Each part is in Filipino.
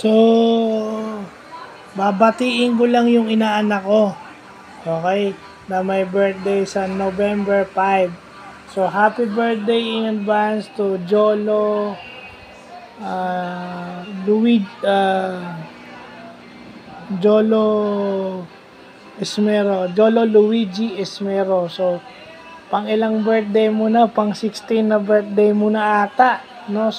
So, babatiin ko lang yung inaanak ko. Okay? Na may birthday sa November 5. So, happy birthday in advance to Jolo Jolo Esmero. Jolo Luigi Esmero. So, pang ilang birthday mo na? Pang 16 na birthday mo na ata. No?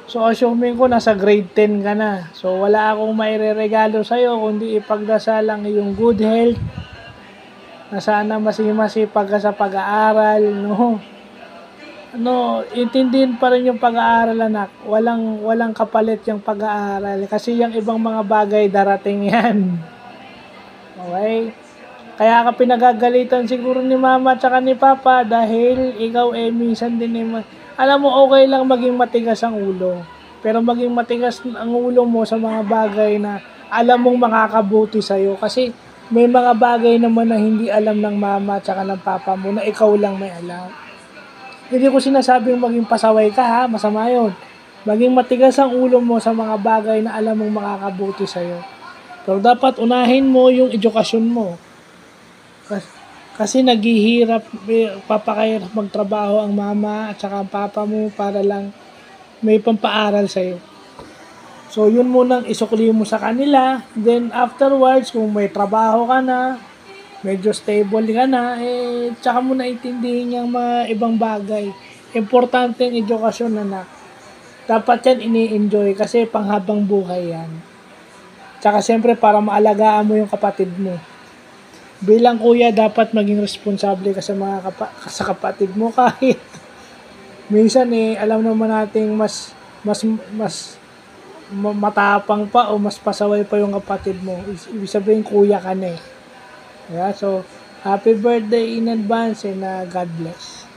So assuming ko nasa grade 10 ka na. So wala akong maireregalo sa'yo kundi ipagdasal lang yung good health na sana masipag ka sa pag-aaral, no? Intindihin pa rin yung pag-aaral, anak. Walang kapalit yung pag-aaral kasi yung ibang mga bagay darating yan. Okay? Kaya ka pinagagalitan siguro ni mama at saka ni papa dahil ikaw minsan din alam mo, okay lang maging matigas ang ulo. Pero maging matigas ang ulo mo sa mga bagay na alam mong makakabuti sa'yo. Kasi may mga bagay naman na hindi alam ng mama at saka ng papa mo na ikaw lang may alam. Hindi ko sinasabing maging pasaway ka, ha? Masama yun. Maging matigas ang ulo mo sa mga bagay na alam mong makakabuti sa'yo. Pero dapat unahin mo yung edukasyon mo. Kasi naghihirap, papakahirap magtrabaho ang mama at saka ang papa mo para lang may pampaaral sa'yo. So, yun munang isukli mo sa kanila. Then, afterwards, kung may trabaho ka na, medyo stable ka na, tsaka mo na intindihin yung mga ibang bagay. Importante ang edukasyon, anak. Dapat yan ini-enjoy kasi panghabang buhay yan. Tsaka siyempre, para maalagaan mo yung kapatid mo. Bilang kuya, dapat maging responsable ka sa sa kapatid mo kahit minsan alam naman nating mas matapang pa o mas pasaway pa yung kapatid mo. Ibig sabihin kuya ka na Yeah, so happy birthday in advance and God bless.